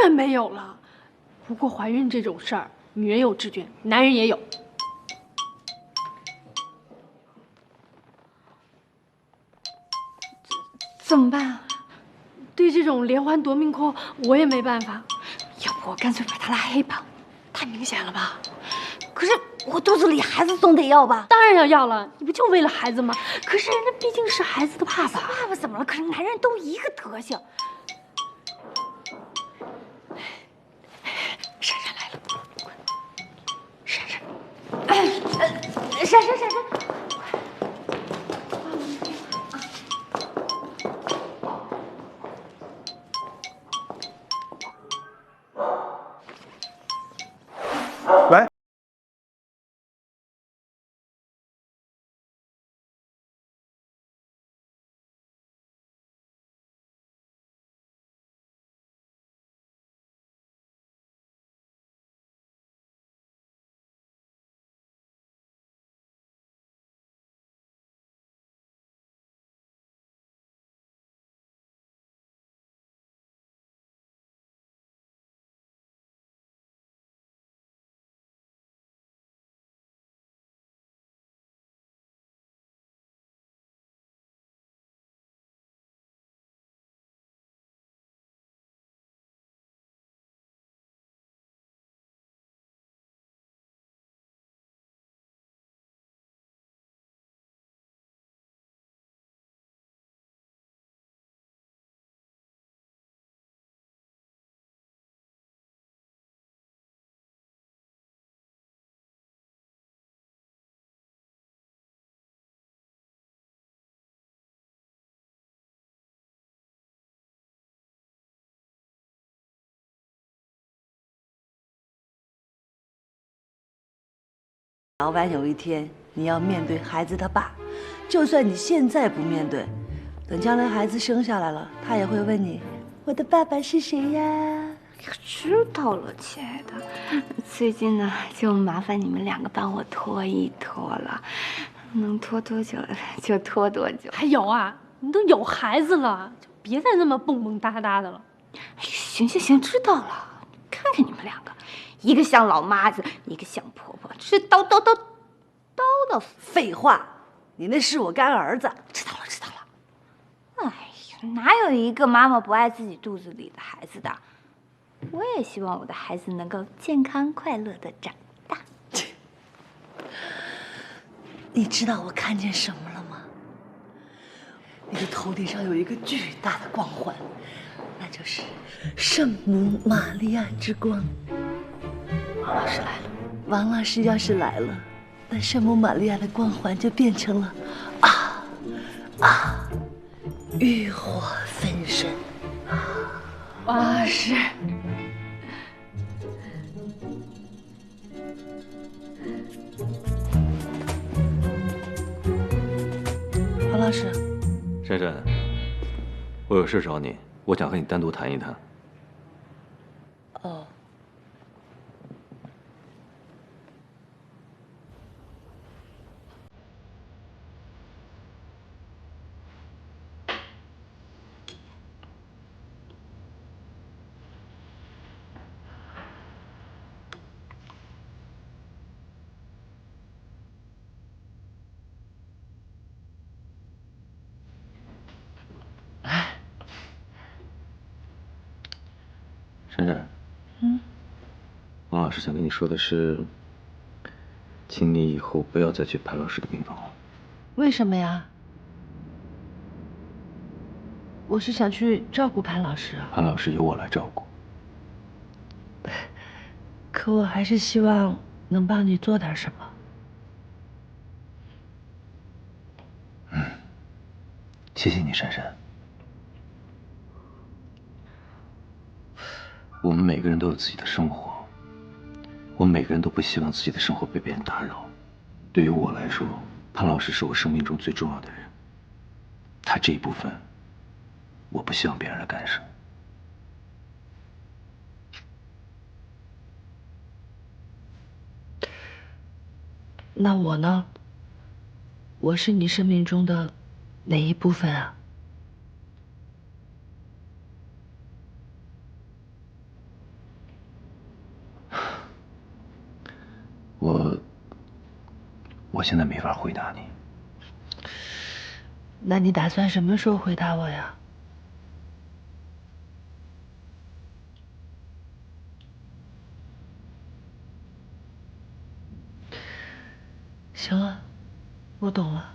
然没有了。不过怀孕这种事儿，女人有志愿，男人也有。怎么办啊？对这种连环夺命 call，我也没办法。要不我干脆把他拉黑吧？太明显了吧？可是我肚子里孩子总得要吧？当然要了，你不就为了孩子吗？可是人家毕竟是孩子的爸爸。爸爸怎么了？可是男人都一个德行。珊珊来了，珊珊，珊珊，珊珊。喂，早晚有一天，你要面对孩子他爸。就算你现在不面对，等将来孩子生下来了，他也会问你：“我的爸爸是谁呀？”知道了，亲爱的。最近呢，就麻烦你们两个帮我拖一拖了，能拖多久就拖多久。还有啊，你都有孩子了，就别再那么蹦蹦哒哒的了。哎，行行行，知道了。看看你们两个，一个像老妈子，一个像婆婆，这叨的。废话，你那是我干儿子。知道了，知道了。哎呀，哪有一个妈妈不爱自己肚子里的孩子的？我也希望我的孩子能够健康快乐的长大。你知道我看见什么了吗？你的头顶上有一个巨大的光环，那就是圣母玛利亚之光。王老师来了。王老师要是来了，那圣母玛利亚的光环就变成了欲火焚身。王老师，王老师，珊珊，我有事找你，我想和你单独谈一谈。哦。珊珊，王老师想跟你说的是，请你以后不要再去潘老师的病房了。为什么呀？我是想去照顾潘老师啊。潘老师由我来照顾。可我还是希望能帮你做点什么。谢谢你，珊珊。我们每个人都有自己的生活，我们每个人都不希望自己的生活被别人打扰。对于我来说，潘老师是我生命中最重要的人，他这一部分，我不希望别人来干涉。那我呢？我是你生命中的哪一部分啊？我现在没法回答你。那你打算什么时候回答我呀？行了，我懂了。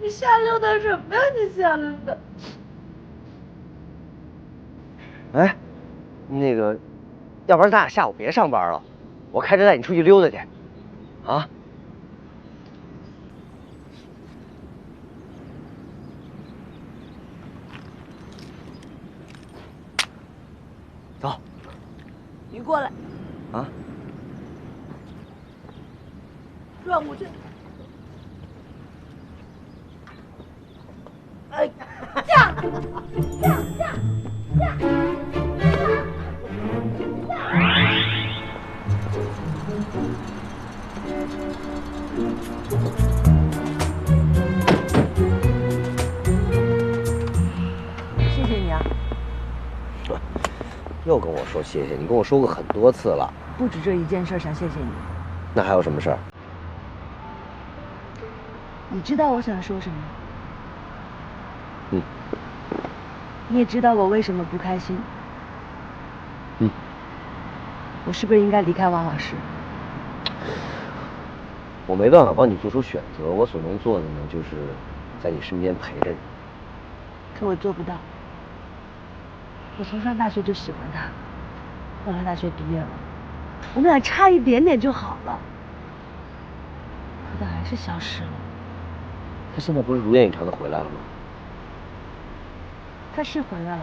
你瞎溜达什么呀？你瞎溜达。哎，那个，要不然咱俩下午别上班了，我开车带你出去溜达去。啊？走。你过来。啊？转过去。哎，驾！谢谢你啊。又跟我说谢谢，你跟我说过很多次了。不止这一件事想谢谢你。那还有什么事儿？你知道我想说什么？嗯。你也知道我为什么不开心。嗯。我是不是应该离开王老师？我没办法帮你做出选择，我所能做的呢，就是在你身边陪着你。可我做不到。我从上大学就喜欢他，后来大学毕业了，我们俩差一点点就好了，可他还是消失了。他现在不是如愿以偿的回来了吗？他是回来了，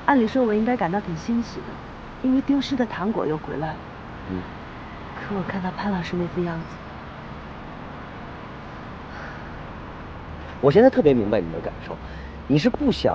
按理说我应该感到挺欣喜的，因为丢失的糖果又回来了。嗯。可我看到潘老师那副样子，我现在特别明白你的感受，你是不想